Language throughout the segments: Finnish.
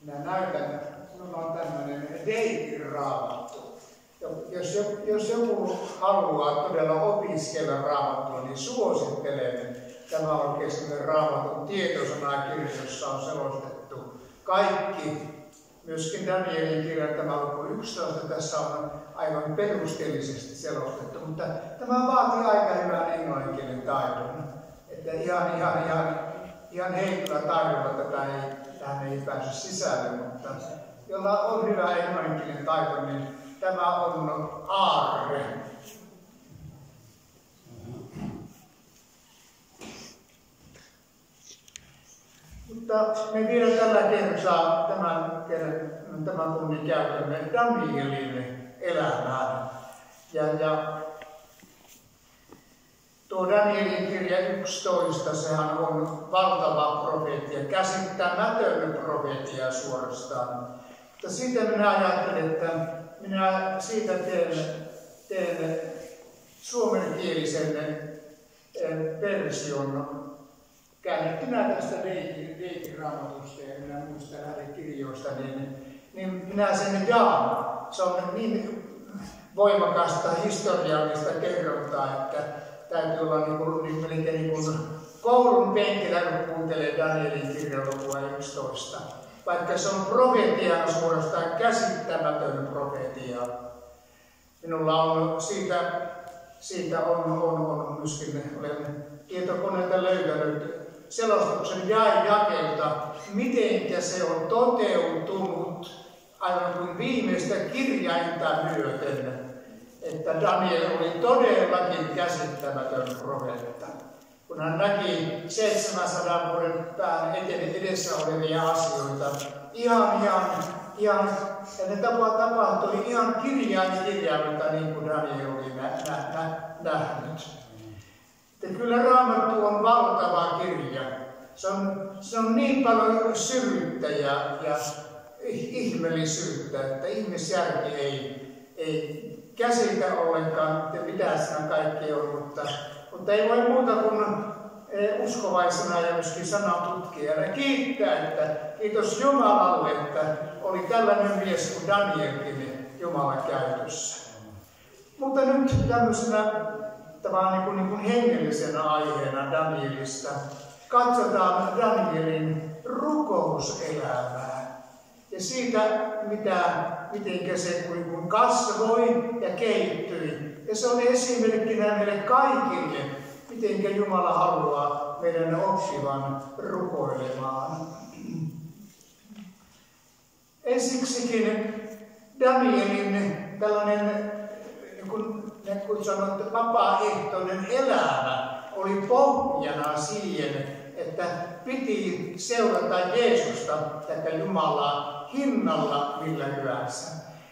Minä näytän, minulla on tämmöinen Deikin-raamattu. Jos joku haluaa todella opiskella raamattua, niin suosittelen. Tämä on oikeastaan Raamatun tietosanakirja, jossa on selostettu kaikki. Myöskin Danielin kirja, tämä luku 11, tässä on aivan perusteellisesti selostettu, mutta tämä vaatii aika hyvän englanninkielen taidon. Että ihan heikolla taidolla tähän ei pääse sisälle, mutta jolla on hyvä englanninkielen taito, niin tämä on aarre. Mutta me vielä tällä kertaa tämän tunnin käytämme Danielin elämään. Ja tuo Danielin kirja 11, sehän on valtava profeetia, käsittämätön profeetia suorastaan. Mutta siitä minä ajattelen, että minä siitä teen suomenkielisen version käännettynä tästä Deikin raamatusta, ja minä muistan näitä kirjoista, niin minä sen jaan. Se on niin voimakasta historiallista kerrontaa, että täytyy olla melkein koulun penkillä, kun kuuntelee Danielin kirjan lukua 11. Vaikka se on profetia, suorastaan käsittämätön profetia. Minulla on siitä on myöskin, olen tietokoneelta löytänyt selostuksen jakelta, miten se on toteutunut aivan kuin viimeistä kirjainta myöten, että Daniel oli todellakin käsittämätön profeetta. Kun hän näki 700 vuoden pään edessä olevia asioita, ja ne tapahtui ihan kirjaimilta niin kuin Daniel oli nähnyt. Että kyllä Raamattu on valtava kirja. Se on niin paljon syvyyttä ja ihmeellisyyttä, että ihmisjärki ei käsitä ollenkaan, mitä siinä kaikki on, mutta ei voi muuta kuin uskovaisena ja myöskin sanantutkijana kiittää, että kiitos Jumalalle, että oli tällainen mies kuin Danielkin Jumalan käytössä. Mutta nyt tämmöisenä niin kuin hengellisenä aiheena Danielista katsotaan Danielin rukouselämää ja siitä, miten se kun kasvoi ja kehittyi. Ja se on esimerkkinä meille kaikille, miten Jumala haluaa meidän oppivan rukoilemaan. Ensiksikin Danielin tällainen, kun sanot, vapaaehtoinen elämä oli pohjana siihen, että piti seurata Jeesusta tai Jumalaa hinnalla millä hyvänsä.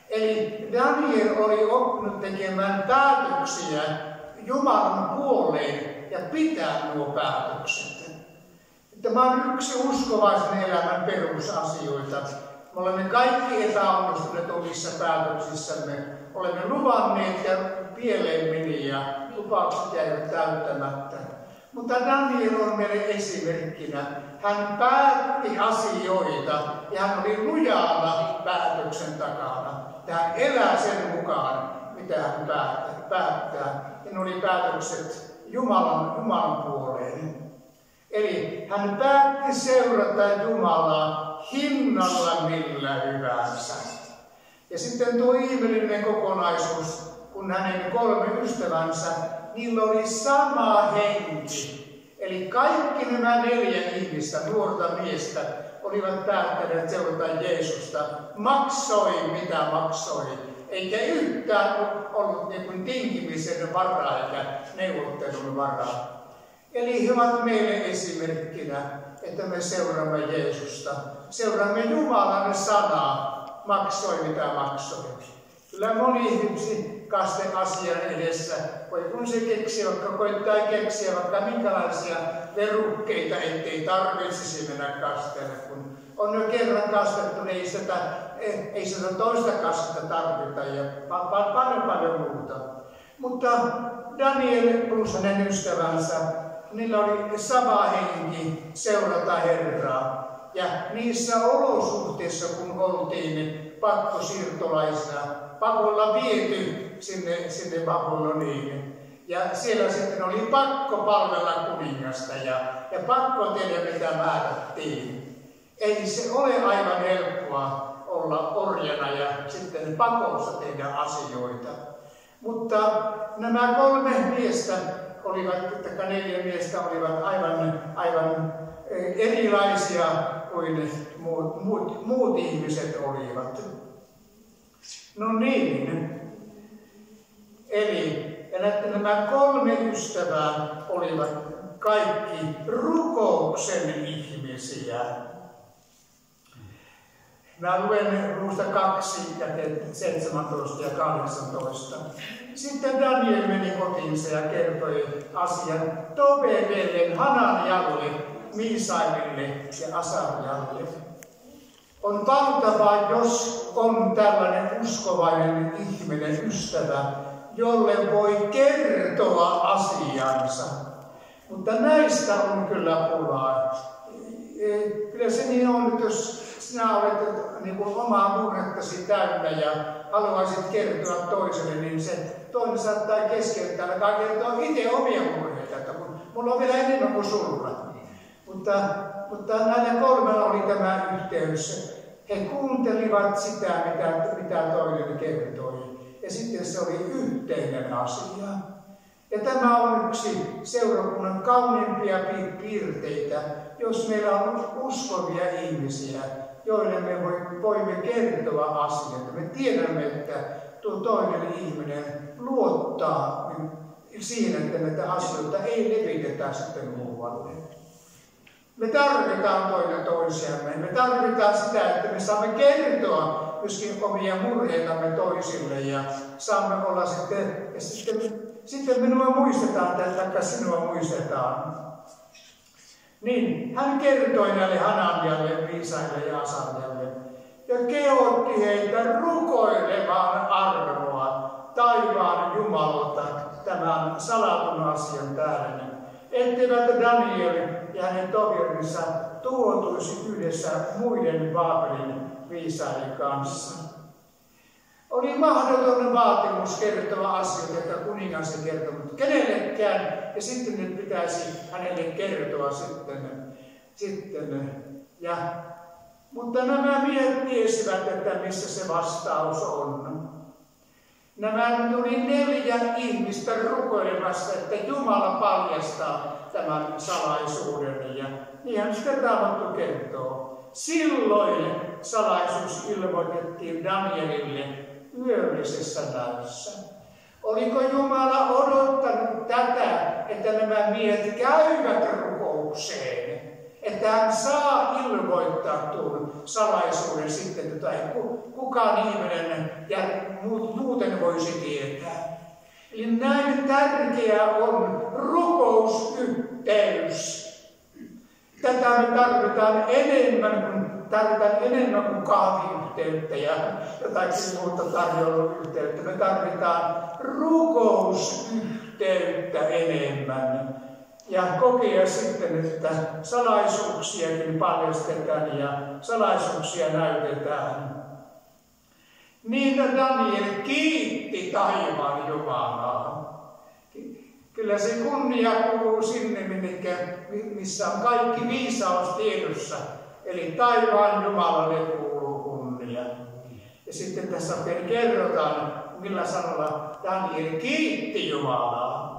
Eli Daniel oli oppinut tekemään päätöksiä Jumalan puoleen ja pitää nuo päätökset. Tämä on yksi uskovaisen elämän perusasioita. Me olemme kaikki epäonnistuneet omissa päätöksissämme. Olemme luvanneet ja pieleen meni ja lupaukset jäivät täyttämättä. Mutta Daniel on meille esimerkkinä. Hän päätti asioita ja hän oli lujalla päätöksen takana. Hän elää sen mukaan, mitä hän päättää. Ja ne oli päätökset Jumalan puoleen. Eli hän päätti seurata Jumalaa hinnalla millä hyvänsä. Ja sitten tuo ihmeellinen kokonaisuus, kun hänen 3 ystävänsä, niillä oli sama henki. Eli kaikki nämä 4 ihmistä, nuorta miestä, olivat päättäneet seurata Jeesusta. Maksoi mitä maksoi. Eikä yhtään ollut niin tinkimisen varaa eikä neuvottelun varaa. Eli he ovat meille esimerkkinä, että me seuraamme Jeesusta. Seuraamme Jumalan sanaa. Maksoi mitä maksoi. Kyllä moni kaste asian edessä, voi kun se koittaa keksiä vaikka minkälaisia verukkeita, ettei tarvitsisi mennä kasteelle. Kun on jo kerran kastettu, niin ei sitä toista kastetta tarvita ja paljon muuta. Mutta Daniel plus hänen ystävänsä, niillä oli sama henki seurata Herraa. Ja niissä olosuhteissa, kun oltiin pakkosiirtolaisina, pakolla viety sinne Babyloniin. Ja siellä sitten oli pakko palvella kuningasta ja pakko tehdä mitä määrättiin. Ei se ole aivan helppoa olla orjana ja sitten pakossa tehdä asioita. Mutta nämä 3 miestä olivat, tai 4 miestä olivat aivan erilaisia kuin muut ihmiset olivat. No niin. Eli nämä 3 ystävää olivat kaikki rukouksen ihmisiä. Mä luen luvusta 2, jakeet 17 ja 18. Sitten Daniel meni kotiinsa ja kertoi asian Tobeelle, Hananialle, Miisaelille ja Asarjalle. On valtavaa, jos on tällainen uskovainen ihminen, ystävä, jolle voi kertoa asiansa. Mutta näistä on kyllä pulaa. Kyllä se niin on, jos sinä olet niin kuin omaa murhettasi täynnä ja haluaisit kertoa toiselle, niin se toinen saattaa keskeyttää, alkaa kertoa itse omia murheita, että mulla on vielä enemmän kuin sulla. Mutta näillä 3 oli tämä yhteys. He kuuntelivat sitä, mitä toinen kertoi. Ja sitten se oli yhteinen asia. Ja tämä on yksi seurakunnan kauniimpia piirteitä, jos meillä on uskovia ihmisiä, joille me voimme kertoa asioita. Me tiedämme, että tuo toinen ihminen luottaa siihen, että näitä asioita ei levitetä sitten muualle. Me tarvitaan toinen toisiamme. Me tarvitaan sitä, että me saamme kertoa myöskin omia murheitamme toisille ja saamme olla sitten minua muistetaan, taikka sinua muistetaan. Niin, hän kertoi näille Hananialle, Miisaelle ja Asarjalle ja kehotti heitä rukoilemaan armoa taivaan Jumalalta tämän salatun asian tähden, etteivät Daniel ja hänen toverinsa tuotuisi yhdessä muiden Baabelin viisaiden kanssa. Oli mahdoton vaatimus kertoa asioita, joita kuningas ei kertonut kenellekään, ja sitten ne pitäisi hänelle kertoa sitten. Mutta nämä miehet tiesivät, että missä se vastaus on. Nämä tuli 4 ihmistä rukoilemassa, että Jumala paljastaa tämän salaisuuden, ja niinhän sitten Raamattu kertoo. Silloin salaisuus ilmoitettiin Danielille yöllisessä näyssä. Oliko Jumala odottanut tätä, että nämä miehet käyvät rukoukseen? Että hän saa ilmoittaa tuon salaisuuden sitten, jota ei kukaan ihminen ja muuten voisi tietää. Eli näin tärkeä on rukousyhteys. Tätä me tarvitaan enemmän kuin kahviyhteyttä ja jotakin muuta tarjouluyhteyttä. Me tarvitaan rukousyhteyttä enemmän. Ja kokea sitten, että salaisuuksiakin paljastetaan ja salaisuuksia näytetään. Niin Daniel kiitti taivaan Jumalaa. Kyllä se kunnia kuuluu sinne, missä on kaikki viisaus tiedossa. Eli taivaan Jumalalle kuuluu kunnia. Ja sitten tässä kerrotaan, millä sanalla Daniel kiitti Jumalaa.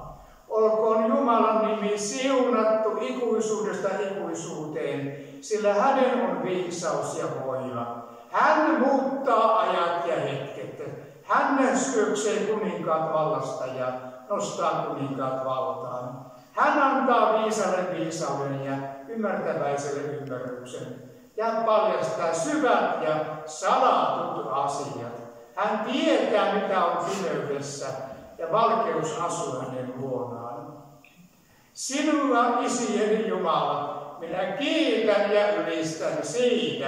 Olkoon Jumalan nimi siunattu ikuisuudesta ikuisuuteen, sillä hänen on viisaus ja voima. Hän muuttaa ajat ja hetket. Hän syöksee kuninkaat vallasta ja nostaa kuninkaat valtaan. Hän antaa viisalle viisauden ja ymmärtäväiselle ymmärryksen ja paljastaa syvät ja salatut asiat. Hän tietää, mitä on pimeydessä, ja valkeus asuu hänen luonaan. Sinua, isieni Jumala, minä kiitän ja ylistän siitä,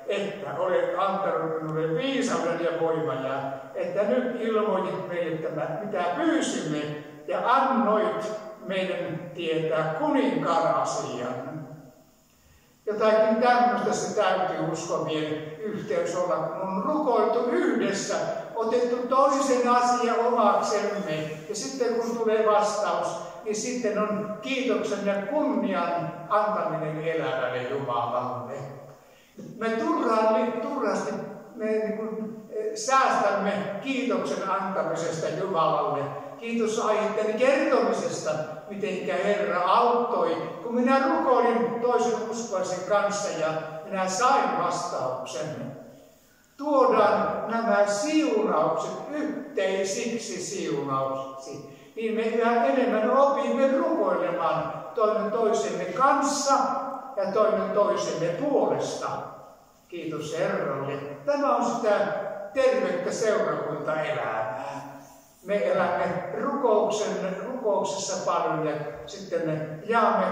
että olet antanut minulle viisauden ja voiman, ja että nyt ilmoitit meille tämä, mitä pyysimme, ja annoit meidän tietää kuninkaan asian. Jotakin tämmöistä se täytyy uskovien yhteys olla, kun on rukoiltu yhdessä, otettu toisen asian omaksemme ja sitten kun tulee vastaus, niin sitten on kiitoksen ja kunnian antaminen elävälle Jumalalle. Me turhasti säästämme kiitoksen antamisesta Jumalalle. Kiitosaiheiden kertomisesta, mitenkä Herra auttoi, kun minä rukoilin toisen uskoisen kanssa ja minä sain vastauksen. Tuodaan nämä siunaukset yhteisiksi siunauksiksi, niin me yhä enemmän opimme rukoilemaan toinen toisemme kanssa ja toinen toisemme puolesta. Kiitos Herralle. Tämä on sitä tervettä seurakuntaelämää. Me elämme rukouksessa paljon ja sitten jaamme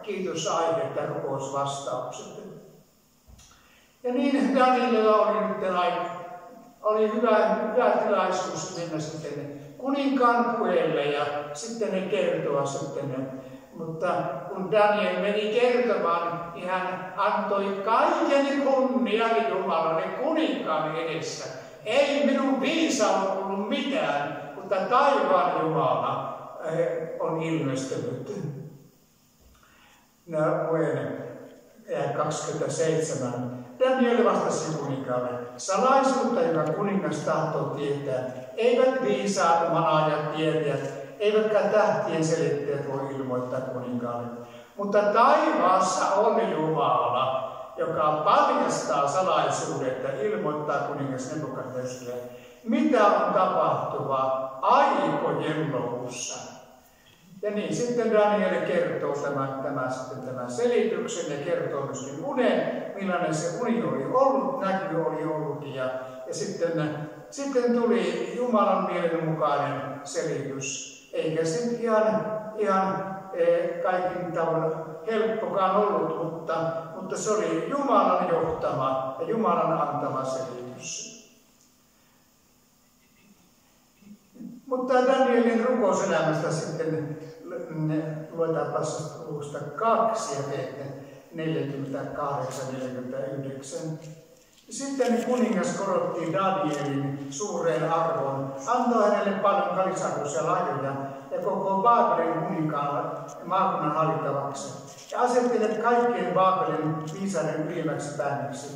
kiitosaiheet ja rukousvastaukset. Ja niin Danielilla oli hyvä tilaisuus mennä sitten kuninkaan puheelle ja sitten ne kertoa sitten. Mutta kun Daniel meni kertomaan, niin hän antoi kaiken kunnian Jumalalle kuninkaan edessä. Ei minun viisaalla ollut mitään, mutta taivaan Jumala on ilmestynyt. Luen 27. Daniel vastasi kuninkaalle, salaisuutta, joka kuningas tahtoo tietää, eivät viisaat manaajat tietäjät, eivätkä tähtien selittäjät voi ilmoittaa kuninkaalle. Mutta taivaassa on Jumala, joka paljastaa salaisuudet ja ilmoittaa kuningas Nebukadnezarille, mitä on tapahtuva aikojen lopussa. Ja niin sitten Daniel kertoo tämän selityksen ja kertoo myöskin unen, millainen se uni oli ollut, näky oli ollut. Ja sitten tuli Jumalan mielen mukainen selitys. Eikä se ihan kaikin tavoin helppokaan ollut, mutta se oli Jumalan johtama ja Jumalan antama selitys. Mutta Danielin rukouselämästä sitten luetaanpa luvusta 2 ja 48-49. Sitten kuningas korotti Danielin suureen arvoon, antoi hänelle paljon kallisarvoisia lahjoja ja koko Baabelin kuninkaan maakunnan hallittavaksi ja asetti ne kaikkien Baabelin viisaiden ylimmäksi päälleksi.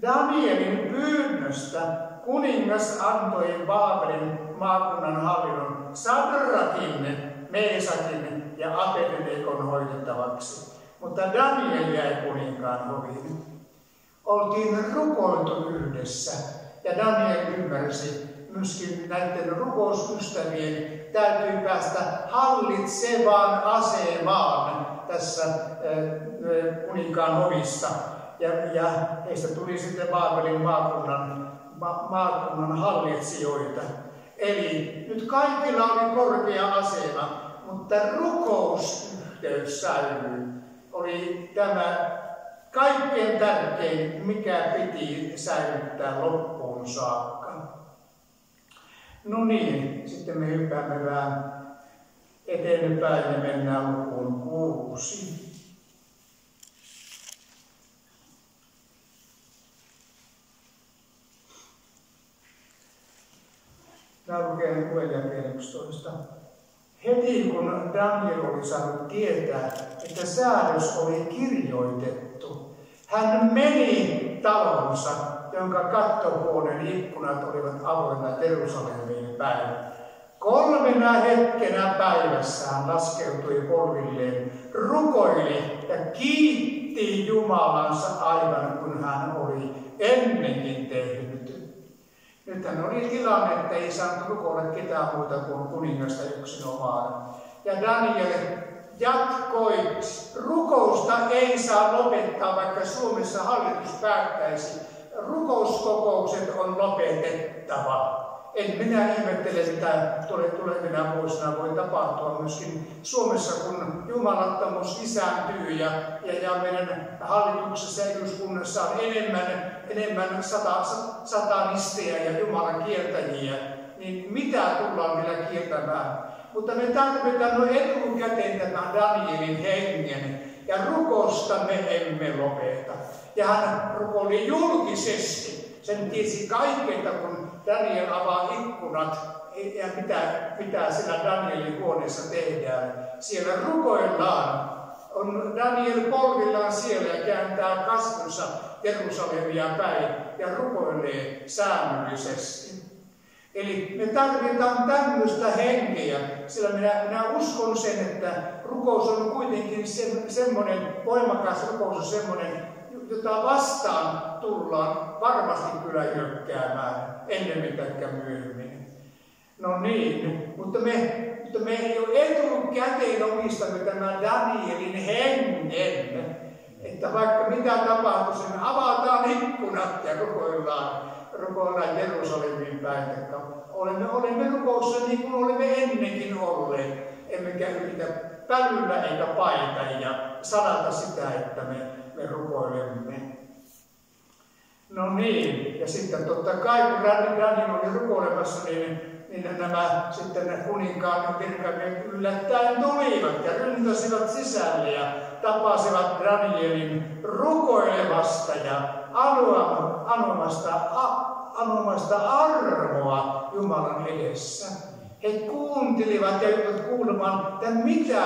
Danielin pyynnöstä kuningas antoi Baabelin maakunnan hallinnon Sadrakin, Meesakin ja Abednegon hoidettavaksi, mutta Daniel jäi kuninkaan hoviin. Oltiin rukoiltu yhdessä ja Daniel ymmärsi myöskin näiden rukousystävien täytyy päästä hallitsevaan asemaan tässä kuninkaan hovissa. Ja heistä tuli sitten Baabelin maakunnan hallitsijoita. Eli nyt kaikilla oli korkea asema, mutta rukousyhteys säilyi. Oli tämä kaikkein tärkein, mikä piti säilyttää loppuun saakka. No niin, sitten me hyppäämme vähän eteenpäin ja mennään lukuun 6. Mä lukeen luen jälkeen 11. Heti kun Daniel oli saanut tietää, että säädös oli kirjoitettu, hän meni talonsa, jonka kattohuoneen ikkunat olivat avoinna Jerusalemiin päin. 3 hetkenä päivässä hän laskeutui polvilleen, rukoili ja kiitti Jumalansa aivan kun hän oli ennenkin tehnyt. Nythän oli tilanne, että ei saanut rukoilla ketään muuta kuin kuningasta yksinomaan. Ja Daniel jatkoi, rukousta ei saa lopettaa, vaikka Suomessa hallitus päättäisi. Rukouskokoukset on lopetettava. En minä ihmettele, mitä tulevina vuosina voi tapahtua myöskin Suomessa, kun jumalattomuus lisääntyy ja meidän hallituksessa ja eduskunnassa on enemmän satanisteja ja Jumalan kiertäjiä, niin mitä tullaan vielä kiertämään? Mutta me tarvitaan etukäteen tämän Danielin hengen ja rukousta me emme lopeta. Ja hän rukoili julkisesti. Sen tiesi kaikkeita, kun Daniel avaa ikkunat ja mitä siellä Danielin huoneessa tehdään. Siellä rukoillaan. On Daniel polvillaan siellä ja kääntää kasvonsa Jerusalemia päin ja rukoilee säännöllisesti. Eli me tarvitaan tämmöistä henkeä, sillä minä uskon sen, että rukous on kuitenkin semmoinen, voimakas rukous on semmoinen, jota vastaan tullaan varmasti kyllä hyökkäämään ennemmin tai myöhemmin. No niin, mutta me jo etukäteen omistamme tämän Danielin hengen, että vaikka mitä tapahtuu, me avataan ikkunat ja rukoillaan Jerusalemin päin. Olemme rukoussa niin kuin olemme ennenkin olleet, emmekä yritä pälyllä eikä paita ja sanata sitä, että me rukoilemme. No niin, ja sitten totta kai kun Daniel oli rukoilemassa, niin nämä sitten kuninkaan virkamiehet yllättäen tulivat ja ryntäsivät sisälle ja tapasivat Danielin rukoilevasta ja anomasta armoa Jumalan edessä. He kuuntelivat ja joutuivat kuulemaan, että mitä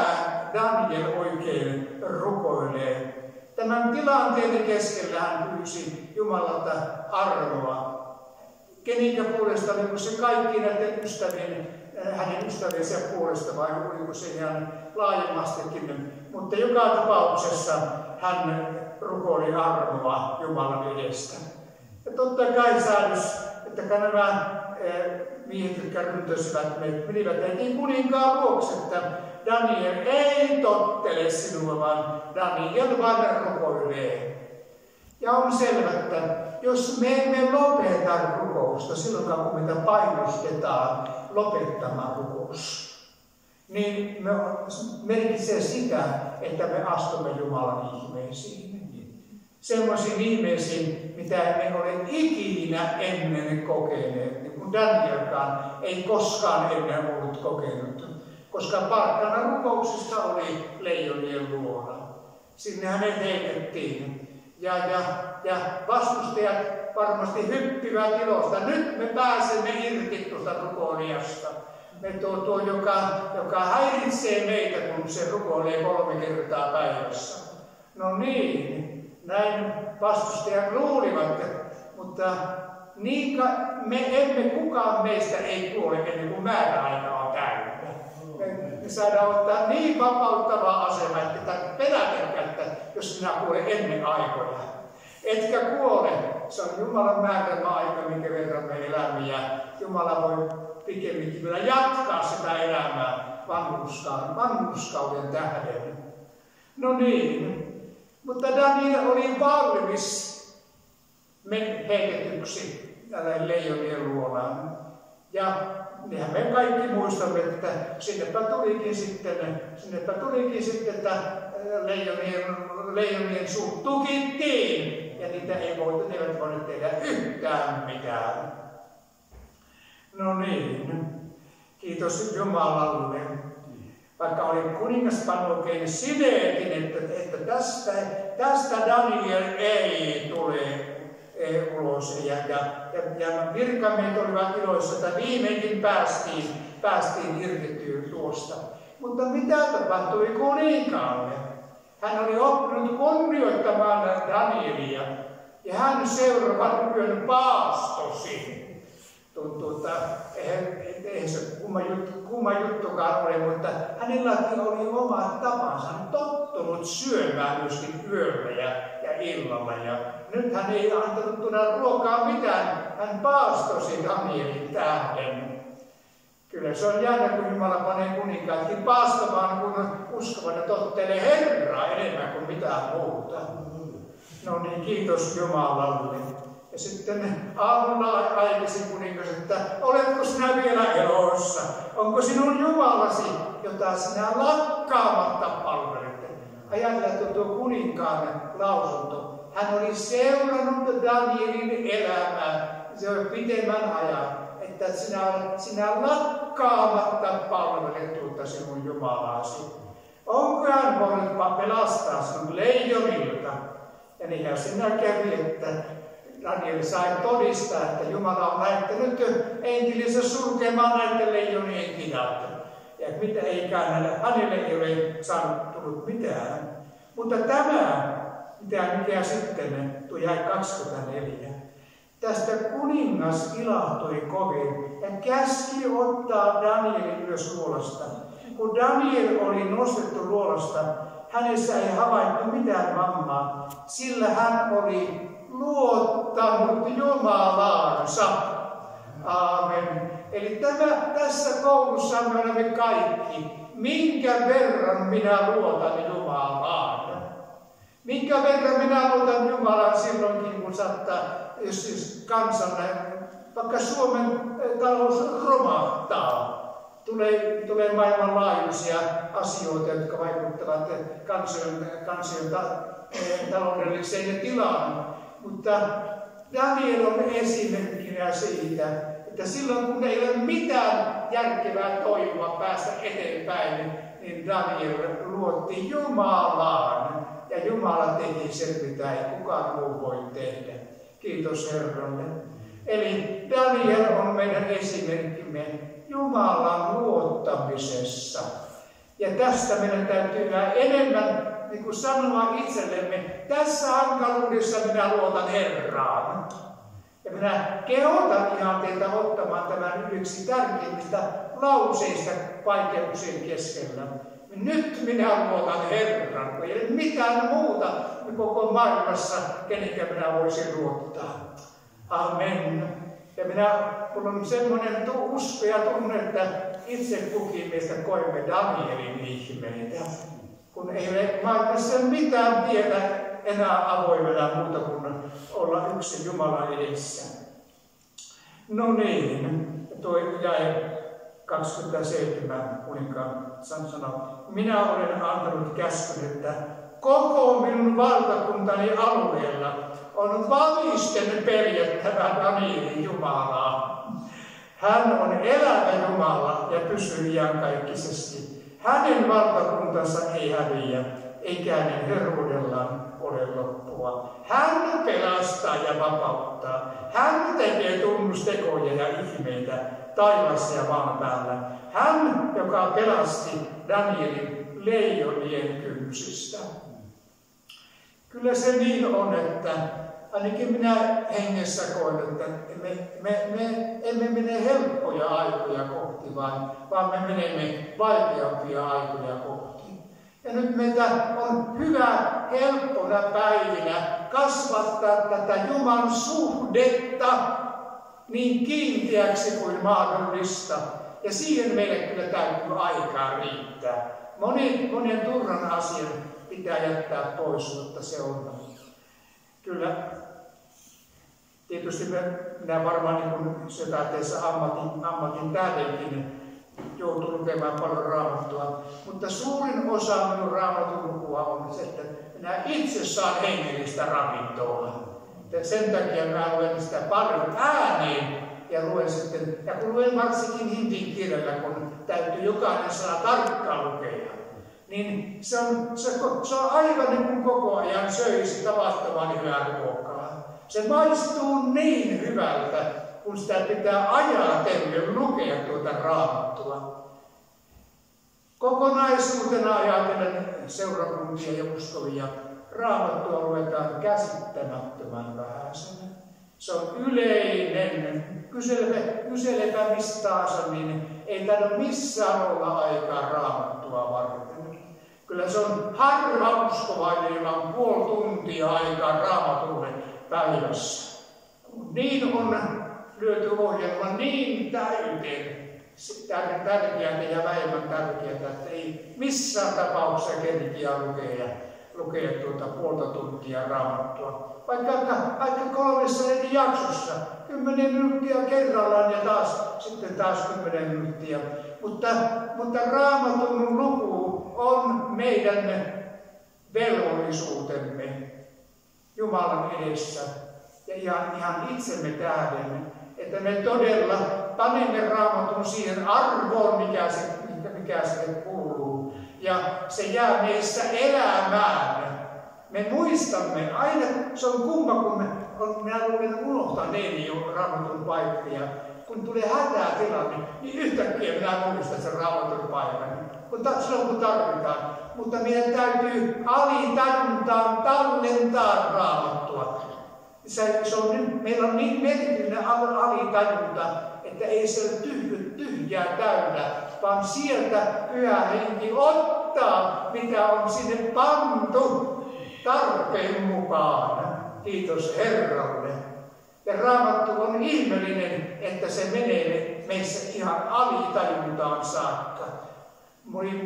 Daniel oikein rukoilee. Tämän tilanteen keskellä hän pyysi Jumalalta armoa. Keninkä puolesta, oliko se kaikki näiden hänen ystäviensä puolesta vai oliko se ihan laajemmastikin. Mutta joka tapauksessa hän rukoili armoa Jumalan edestä. Ja totta kai säädös, että nämä miehet, jotka ryntäsivät, menivät heti kuninkaan vuoksi, että Daniel ei tottele sinua, vaan Daniel vain rukoilee. Ja on selvä, että jos me emme lopeta rukousta silloin, kun meitä painostetaan lopettamaan rukous, niin me merkitsee sitä, että me astumme Jumalan ihmeisiin. Semmoisiin ihmeisiin, mitä emme ole ikinä ennen kokeneet, niin kuin Danielkaan ei koskaan ennen ollut kokenut. Koska Parkkanan rukouksista oli leijonien luona. Sinne hänet heitettiin. Ja vastustajat varmasti hyppivät ilosta. Nyt me pääsemme irti tuosta rukoilijasta. Tuo joka häiritsee meitä, kun se rukoilee 3 kertaa päivässä. No niin, näin vastustajat luulivat, mutta kukaan meistä ei kuole ennen kuin määräaika on täynnä. Me saadaan ottaa niin vapauttavaa asemaa, että pelätäkään, että jos sinä kuolet ennen aikoja. Etkä kuole. Se on Jumalan määräämä aika, minkä verran me elämme. Ja Jumala voi pikemminkin vielä jatkaa sitä elämää vanhurskauden tähden. No niin, mutta Daniel oli valmis heitetyksi leijonien luonaan. Ja nehän me kaikki muistamme, että sinnepä tulikin sitten, että leijonien suut tukittiin. Ja niitä eivät voineet tehdä yhtään mitään. No niin, kiitos Jumalalle. Vaikka oli kuningas oikein sineekin, että tästä Daniel ei tule ulos. Ja virkamiehet olivat iloissa, että viimeinkin päästiin irti tuosta. Mutta mitä tapahtui kuninkaalle? Hän oli oppinut kunnioittamaan Danielia ja hän seuraavan yön paastosi. Eihän se kumma juttukaan ole, mutta hänelläkin oli oma tapansa. Hän tottunut syömään myöskin yöllä ja illalla. Ja nyt hän ei antanut tuoda ruokaa mitään. Hän paastosi Danielin tähden. Kyllä se on jännä, kun Jumala panee kuninkaatkin paastomaan, kun uskovat ja tottelee Herraa enemmän kuin mitään muuta. No niin, kiitos Jumalalle. Ja sitten aamulla aikaisin kuningas, että oletko sinä vielä elossa? Onko sinun Jumalasi, jota sinä lakkaamatta palvelet? Ajatellaan tuo kuninkaan lausunto. Hän oli seurannut Danielin elämää. Se oli pitemmän ajan, että sinä lakkaamatta palvelet tuota sinun Jumalasi. onko hän voinut pelastaa sinut leijonilta? Ja niinhän siinä kävi, että Daniel sai todistaa, että Jumala on lähettänyt enkelinsä sulkemaan näiden leijonien kidalta. Ja mitä hänelle ei ole saanut tullut mitään. Mutta tämä, mikä sitten, tuo jäi 24. Tästä kuningas ilahtui kovin ja käski ottaa Danielin myös luolasta. Kun Daniel oli nostettu luolasta, hänessä ei havaittu mitään vammaa, sillä hän oli luottanut Jumalaansa. Aamen. Eli tässä koulussa me olemme kaikki. Minkä verran minä luotan Jumalaan? Minkä verran minä luotan Jumalaan silloinkin, kun saattaa, jos kansan, vaikka Suomen talous romahtaa. Tulee maailmanlaajuisia asioita, jotka vaikuttavat kansojen taloudelliseen tilaan. Mutta Daniel on esimerkkinä siitä, että silloin kun ei ole mitään järkevää toivoa päästä eteenpäin, niin Daniel luotti Jumalaan. Ja Jumala teki sen, mitä ei kukaan muu voi tehdä. Kiitos Herralle. Eli Daniel on meidän esimerkkimme Jumalan luottamisessa. Ja tästä meidän täytyy enemmän sanoa itsellemme, tässä hankaluudessa minä luotan Herraan. Ja minä kehotan ihan teitä ottamaan tämän yksi tärkeimmistä lauseista vaikeuksien keskellä. Nyt minä luotan Herran, kun ei ole mitään muuta koko maailmassa, kenenkä minä voisin luottaa. Amen. Ja minulla on semmoinen usko ja tunne, että itse kukin meistä koemme Danielin ihmeitä. Kun ei ole maailmassa mitään tietä enää avoimena muuta kuin olla yksin Jumalan edessä. No niin, tuo jäi 27 kuninkaan sanoo, minä olen antanut käskyn, että koko minun valtakuntani alueella on valisten peljättävä Danielin Jumalaa. Hän on elävä Jumala ja pysyy iankaikkisesti. Hänen valtakuntansa ei häviä, eikä hänen herruudellaan ole loppua. Hän pelastaa ja vapauttaa. Hän tekee tunnustekoja ja ihmeitä taivaassa ja maan päällä. Hän, joka pelasti Danielin leijonien kynsistä. Kyllä se niin on, että ainakin minä hengessä koen, että me emme mene helppoja aikoja kohti, vaan me menemme vaikeampia aikoja kohti. Ja nyt meitä on hyvä helppona päivinä kasvattaa tätä Jumalan suhdetta niin kiinteäksi kuin mahdollista. Ja siihen meille kyllä täytyy aikaa riittää. Monen turhan asian pitää jättää pois, mutta se on kyllä. Tietysti minä varmaan niin syväteessä ammatin tähdenkin joutuu lukemaan paljon raamattua. Mutta suurin osa minun raamatun lukua on se, että minä itse saan hengellistä ravintoa. Sen takia minä luen sitä paljon ääneen ja luen sitten, ja kun luen varsinkin hindin kielellä, kun täytyy jokainen sana tarkkaan lukea, niin se on aivan niin kuin koko ajan söisi tavattoman hyvää ruokaa. Se maistuu niin hyvältä, kun sitä pitää ajatellen lukea tuota raamattua. Kokonaisuutena ajatellen seurakuntia ja uskovia raamattua luetaan käsittämättömän vähäisenä. Se on yleinen. Kyselepä mistä tahansa, niin ei taida missään olla aikaa raamattua varten. Kyllä se on harva uskovainen, jolla on puoli tuntia aikaa raamatulle päivässä. Niin on lyöty ohjelma niin täyteen, tärkeää ja vähemmän tärkeää, että ei missään tapauksessa kerkiä lukea puolta tuntia raamattua. Vaikka 3 eri jaksossa, 10 minuuttia kerrallaan ja sitten taas 10 minuuttia. Mutta raamatun luku on meidän velvollisuutemme Jumalan edessä ja ihan itsemme tähden, että me todella panemme raamatun siihen arvoon, mikä sille kuuluu. ja se jää meissä elämään. Me muistamme aina, se on kumma, kun minä unohtan jo Raamatun paikkoja. Kun tulee hätätilanne, niin yhtäkkiä minä muistan sen Raamatun paikan. Silloin kun tarvitaan. Mutta meidän täytyy alitajuntaan tallentaa Raamattua. Meillä on niin merkillinen alitajunta, että ei se ole tyhjää täynnä, vaan sieltä Pyhä Henki ottaa, mitä on sinne pantu tarpeen mukaan. Kiitos Herralle. Ja Raamattu on ihmeellinen, että se menee meissä ihan alitajuntaan saakka.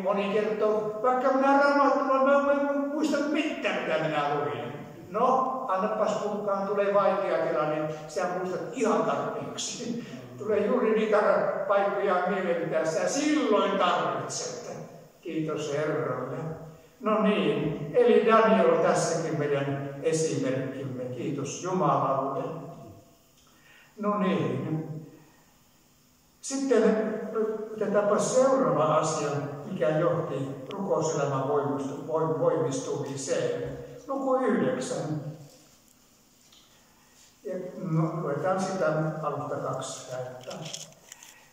Moni kertoo, vaikka minä Raamattua, mä en muista mitään, mitä minä luin. No, annapas kukaan, tulee vaikea tilanne, niin sä muistat ihan tarpeeksi. Tulee juuri niitä paikkoja mieleen, mitä sä silloin tarvitset. Kiitos Herralle. No niin, eli Daniel on tässäkin meidän esimerkkimme. Kiitos Jumalalle. No niin. Sitten otetaanpa seuraava asia, mikä johti rukouselämän voimistumiseen. Luku 9. Ja luetaan sitä alusta 2 käyttää.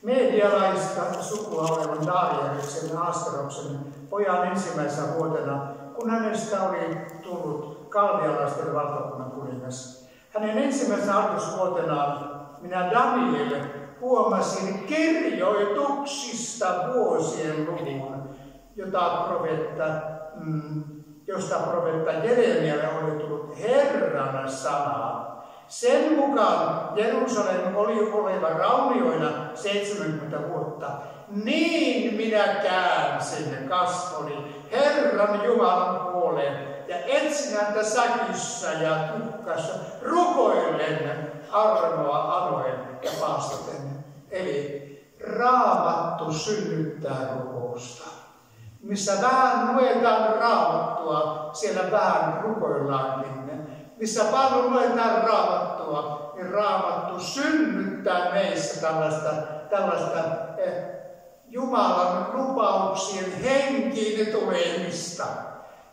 Medialaista sukua olevan Dariuksen Asteroksen pojan ensimmäisenä vuotena, kun hänestä oli tullut kaldialaisten valtakunnan kuningas. Hänen ensimmäisenä hallitusvuotenaan minä Daniel huomasin kirjoituksista vuosien luvun, josta profeetta Jeremialle oli tullut Herran sana. Sen mukaan Jerusalem oli oleva raunioina 70 vuotta. Niin minä käänsin kasvoni Herran Jumalan puoleen ja etsin häntä säkissä ja tuhkassa rukoillen, armoa anoen ja paastoten. Eli Raamattu synnyttää rukousta. Missä vähän luetaan Raamattua, siellä vähän rukoillaankin. Missä paljon luetaan Raamattua, niin Raamattu synnyttää meissä tällaista Jumalan lupauksien henkiin tulemista.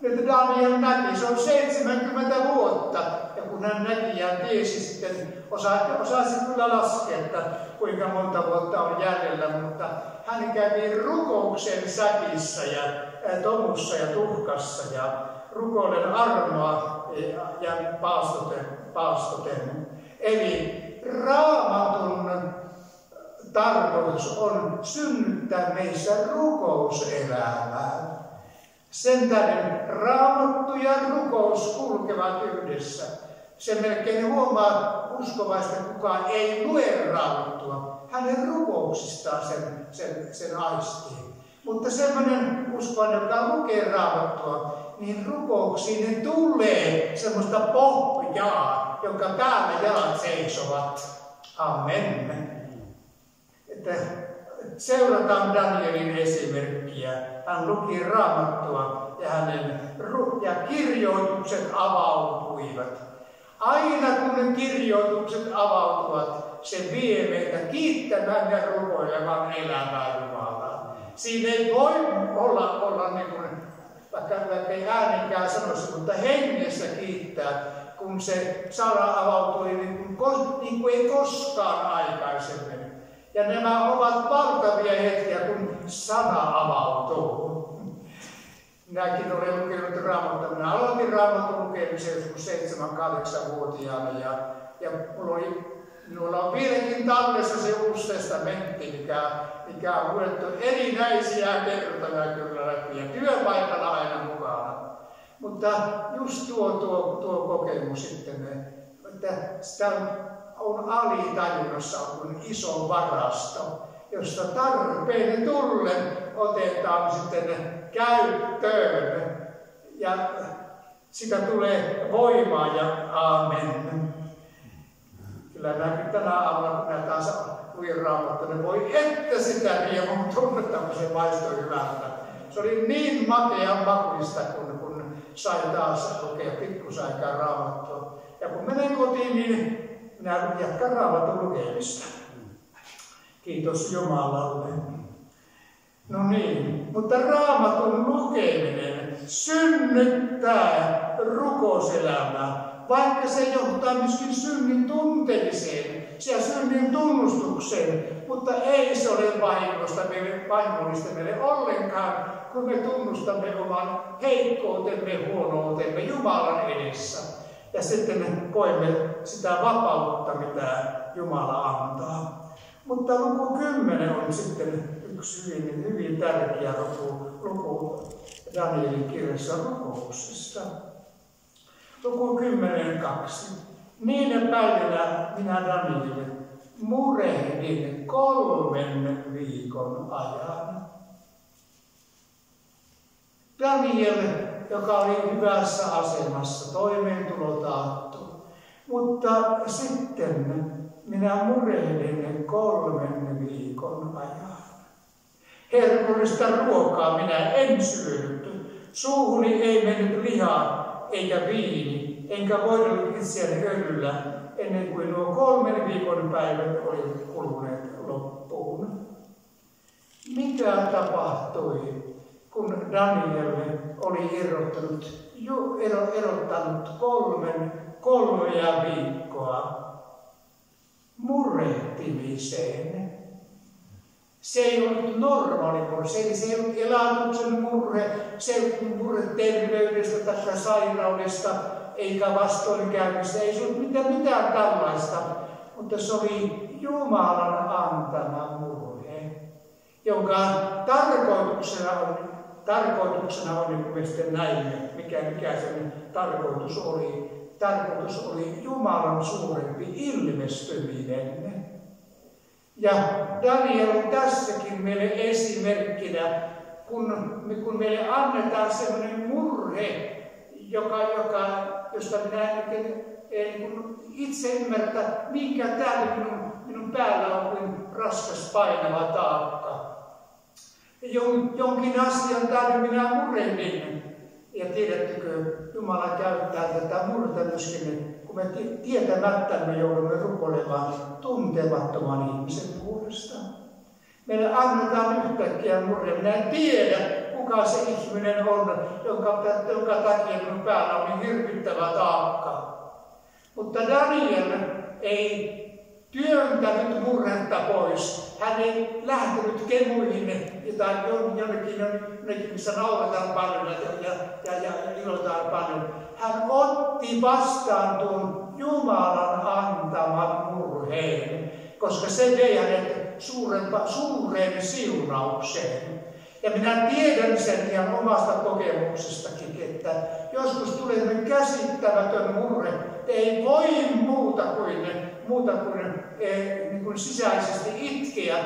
Nyt Daniel näki, se on 70 vuotta, ja kun hän näki ja tiesi sitten, osasi kyllä laskea, että kuinka monta vuotta on jäljellä, mutta hän kävi rukouksen säkissä ja tomussa ja tuhkassa ja rukoilen armoa ja paastoten. Eli Raamatun tarkoitus on synnyttää meissä rukouselämää. Sen tähden Raamattu ja rukous kulkevat yhdessä. Se melkein huomaa uskovaista, kukaan ei lue Raamattua. Hänen rukouksistaan sen aistii. Mutta sellainen uskovainen, joka lukee Raamattua, niin rukouksiin ne tulee semmoista pohjaa, jonka päällä jalat seisovat. Amen. Että seurataan Danielin esimerkkiä. Hän luki Raamattua ja kirjoitukset avautuivat. Aina kun ne kirjoitukset avautuvat, se vie meitä kiittämään ja rukoilemaan elämää Jumalaa. Siinä ei voi olla niin kuin, vaikka ei äänenkään sanoisi, mutta hengessä kiittää, kun se sana avautui niin kuin ei koskaan aikaisemmin. Ja nämä ovat valtavia hetkiä, kun sana avautuu. Minäkin olen lukenut Raamattua. Minä aloitin Raamatun lukemisen joskus 7-8-vuotiaana. Ja minulla on vieläkin tallessa se Uusi testamentti, mikä on luettu erinäisiä kertoja kyllä läpi. Ja työpaikalla aina mukana. Mutta just tuo kokemus sitten, että sitä on alitajunnassa kuin iso varasto, josta tarpeen tullen otetaan sitten käyttöön. Ja sitä tulee voimaa ja aamen. Kyllä näkyy tänä aamuna, kun näitä luin Raamattua, ne voi että sitä riemun tunnetta, kun se maistui hyvältä. Se oli niin makean makuista, kun sain taas lukea pikkusaikaa Raamattua. Ja kun menen kotiin, niin minä jatkan Raamatun lukemista. Kiitos Jumalalle. No niin, mutta Raamatun lukeminen synnyttää rukouselämää, vaikka se johtaa myöskin synnin tuntemiseen ja synnin tunnustukseen, mutta ei se ole vahingollista meille ollenkaan, kun me tunnustamme oman heikkoutemme, huonoutemme Jumalan edessä. Ja sitten me koemme sitä vapautta, mitä Jumala antaa. Mutta luku 10 on sitten yksi hyvin tärkeä luku Danielin kirjassa rukouksesta. Luku 10:2. Niinä päivinä minä Daniel murehdin 3 viikon ajan. Daniel, joka oli hyvässä asemassa, toimeentulo taattu. Mutta sitten minä murehdin 3 viikon ajan. Herkullista ruokaa minä en syönyt. Suuhuni ei mennyt lihaa eikä viini, enkä voidellut itseäni öljyllä, ennen kuin nuo 3 viikon päivät olivat kuluneet loppuun. Mitä tapahtui, kun Daniel oli erottanut 3 viikkoa murehtimiseen? Se ei ollut normaali murhe, se ei ollut elatuksen murhe, se ei ollut murhe terveydestä tai sairaudesta, eikä vastoinkäymistä, ei se ollut mitään tällaista, mutta se oli Jumalan antama murhe, jonka tarkoituksena on, niin kuin me sitten näimme, mikä sen tarkoitus oli. Tarkoitus oli Jumalan suurempi ilmestyminen. Ja Daniel on tässäkin meille esimerkkinä, kun meille annetaan sellainen murhe, josta minä en itse ymmärtää, minkä täällä minun päällä on kuin raskas painava taakka. Jonkin asian täällä minä murehdin. Ja tiedättekö, Jumala käyttää tätä murta myöskin, kun me tietämättämme joudumme rukoilemaan tuntemattoman ihmisen puolesta. Meille annetaan yhtäkkiä murre. Minä en tiedä, kuka se ihminen on, jonka takia minun päällä on niin hirvittävä taakka. Mutta Daniel ei työntänyt murhetta pois. Hän ei lähtenyt kemuihin tai jonnekin, missä nauretaan paljon ja ilotaan paljon. Hän otti vastaan tuon Jumalan antaman murheen, koska se vei hänet suureen siunaukseen. Ja minä tiedän sen ihan omasta kokemuksestakin, että joskus tulee käsittämätön murhe, ei voi muuta kuin sisäisesti itkeä.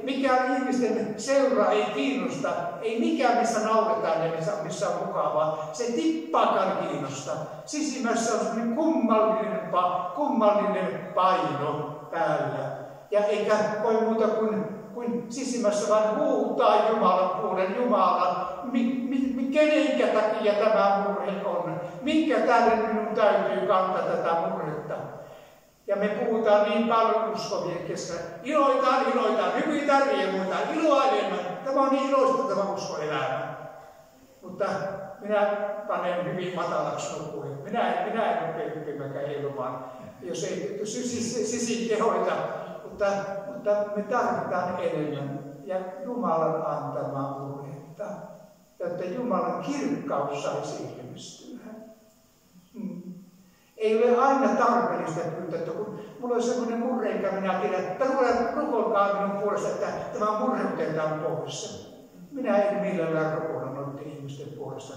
Mikään ihmisten seura ei kiinnosta, ei mikään missä nauretaan ja missä on mukavaa. Se ei tippaakaan kiinnosta. Sisimmässä on sellainen kummallinen paino päällä. Ja eikä voi muuta kuin sisimmässä vaan huutaa Jumalan puolen Jumala. Kenenkä takia tämä murhe on? Minkä tähden minun täytyy kantaa tätä murhetta? Ja me puhutaan niin paljon uskovien kesken. Iloitaan, hypitään, riemuitaan, iloa enemmän. Tämä on niin iloista tämä uskoelämä. Mutta minä panen hyvin matalaksi lukuun. Minä en rupea hyppimäänkään heilumaan, jos ei sisin kehoita. Mutta me tarvitaan enemmän ja Jumalan antamaa murhetta, jotta Jumalan kirkkaus saisi ilmestyä. Ei ole aina tarpeellista pyytää, että kun mulla on sellainen murhe, enkä minä tiedän, että rukoilkaa minun puolesta, että tämä murhe otetaan pois. Minä en millään rukoilla noiden ihmisten puolesta,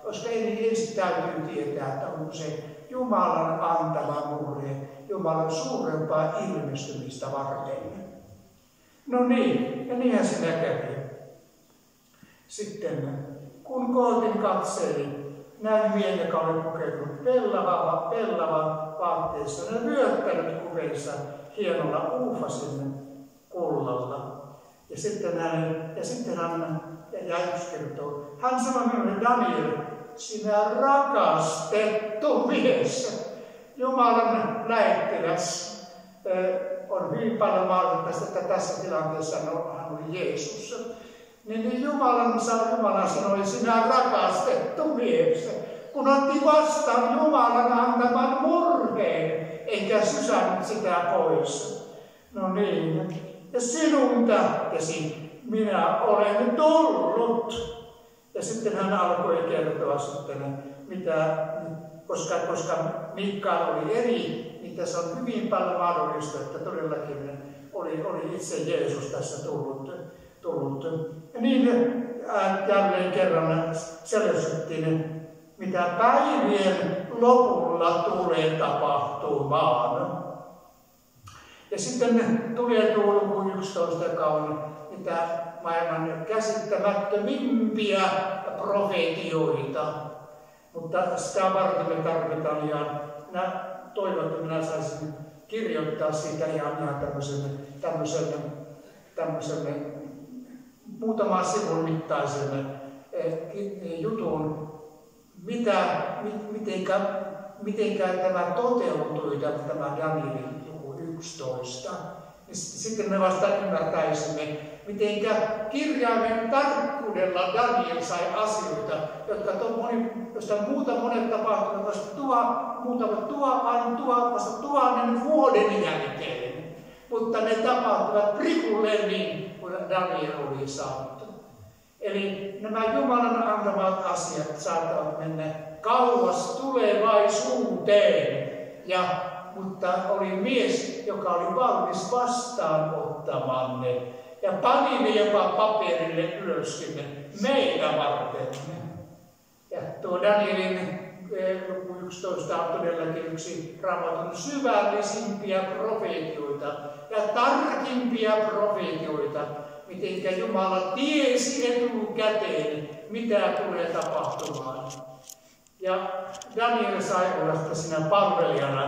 koska ensin täytyy tietää, että onko se Jumalan antama murhe, Jumalan suurempaa ilmestymistä varten. No niin, ja niinhän sinä kävi. Sitten, kun kootin katselin, näin miehen, joka oli pukeutunut pellavan vaatteessa ja vyöttänyt kuveensa hienolla uufasin kullalla. Ja sitten hän kertoo, hän sanoi minulle, Daniel, sinä rakastettu mies, Jumalan lähettiläs, on hyvin paljon maalta tästä, että tässä tilanteessa hän oli Jeesus. niin Jumala sanoi, sinä rakastettu mies, kun otti vastaan Jumalan antaman murheen, eikä sysännyt sitä pois. No niin, ja sinun tähtesi minä olen tullut. Ja sitten hän alkoi kertoa sitten, koska Mikael oli eri, niin tässä on hyvin paljon mahdollista, että todellakin oli itse Jeesus tässä tullut. Ja niin jälleen kerran selostettiin, mitä päivien lopulla tulee tapahtumaan. Ja sitten tulee tuo luku 11, joka on mitä maailman käsittämättömimpiä profetioita. Mutta sitä varten me tarvitaan, ja minä toivon, että minä saisin kirjoittaa siitä ihan tämmöisen muutaman sivun mittaisen jutun, mitenkä tämä toteutui, tämä Danielin luku 11. Ja sitten me vasta ymmärtäisimme, mitenkä kirjaimen tarkkuudella Daniel sai asioita, joista monet tapahtuivat vasta 1000 vuoden jälkeen. Mutta ne tapahtuivat prikulleen niin, kuin Daniel oli saanut. Eli nämä Jumalan antamat asiat saattavat mennä kauas tulevaisuuteen. Mutta oli mies, joka oli valmis vastaanottamaan ne. Ja pani ne jopa paperille ylöskin meitä varten. Ja tuo Danielin luku 11 on todellakin yksi Raamatun syvällisimpiä profeetioita ja tarkimpia profeetioita, mitenkä Jumala tiesi etukäteen, mitä tulee tapahtumaan. Ja Daniel sai olla siinä palvelijana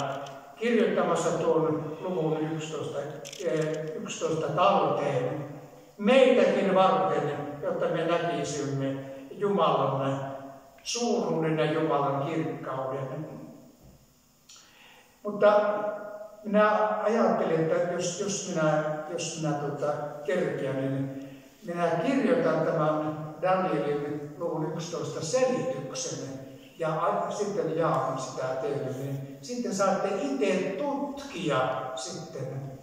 kirjoittamassa tuon luvun 11 talteen meitäkin varten, jotta me näkisimme Jumalan suuruuden ja Jumalan kirkkauden. Mutta minä ajattelin, että jos minä kerkeän, niin minä kirjoitan tämän Danielin luvun 11 selityksen ja sitten jaan sitä teille, niin sitten saatte itse tutkia sitten.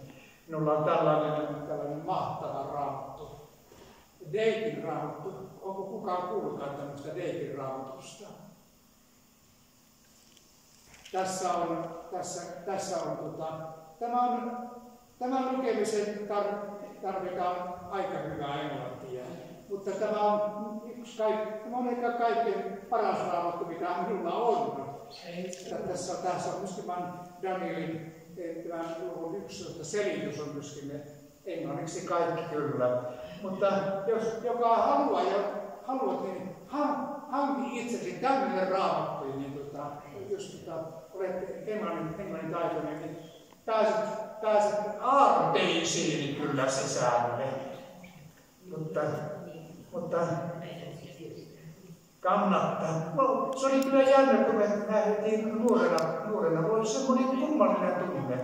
Minulla on tällainen mahtava raamattu. Deikin raamattu. Onko kukaan kuullutkaan tämmöistä Deikin raamatusta? Tämän lukemiseen tarvitaan aika hyvää englantia. Mutta tämä on ehkä kaikkein paras raamattu, mitä minulla on. Tässä on myöskin Danielin luvun 11 selitys on myöskin englanniksi kaikki kyllä. Mutta jos joka haluat, niin hanki itsesi tämmöinen raamattu, niin jos olet englannin taitoinen, niin pääset aarteisiin kyllä sisälle. Mutta kannattaa. No, se oli kyllä jännä, kun me nähtiin nuorena. Oli semmoinen kummallinen tunne.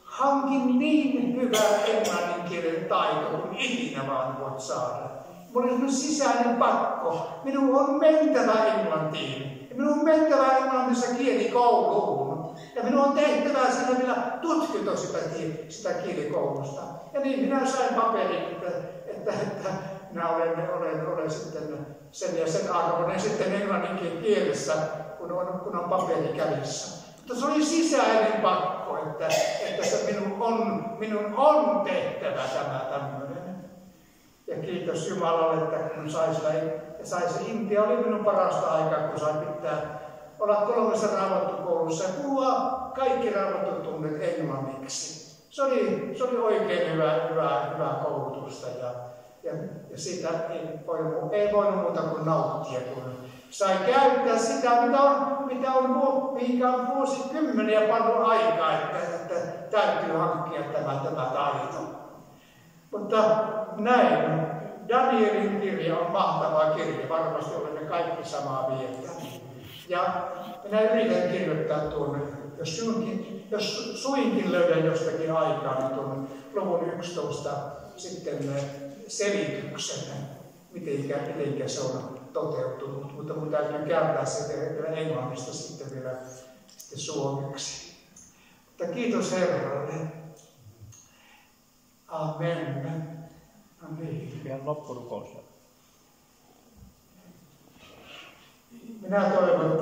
Hankin niin hyvää englannin kielen taito kuin ikinä vaan voit saada. Mulla oli semmoinen sisäinen pakko. Minun on mentävä Englantiin. Ja minun on mentävä englannissa kielikouluun. Ja minun on tehtävä sillä vielä tutkinto sitä kielikoulusta. Ja niin minä sain paperin, että minä olen sitten sen ja sen arvoinen sitten englannin kielessä, kun on paperi kädessä. Mutta se oli sisäinen pakko, että se minun on tehtävä tämä tämmöinen. Ja kiitos Jumalalle, että kun sai se Intia, oli minun parasta aikaa, kun sai olla 3 raamattukoulussa ja puhua kaikki raamattutunnet englanniksi. Se oli oikein hyvää koulutusta ja siitä ei voinut muuta kuin nauttia, kun sai käyttää sitä, mihinkä on vuosikymmeniä paljon aikaa, että täytyy hankkia tämä taito. Mutta näin, Danielin kirja on mahtava kirja, varmasti olemme kaikki samaa mieltä. Ja minä yritän kirjoittaa tuon, jos suinkin löydän jostakin aikaa, niin tuon luvun 11 sitten selityksen, miten se on toteutunut, mutta mun täytyy kääntää se englannista sitten vielä suomeksi. Mutta kiitos Herralle. Amen. Amen. Vielä loppurukous. Minä toivon, että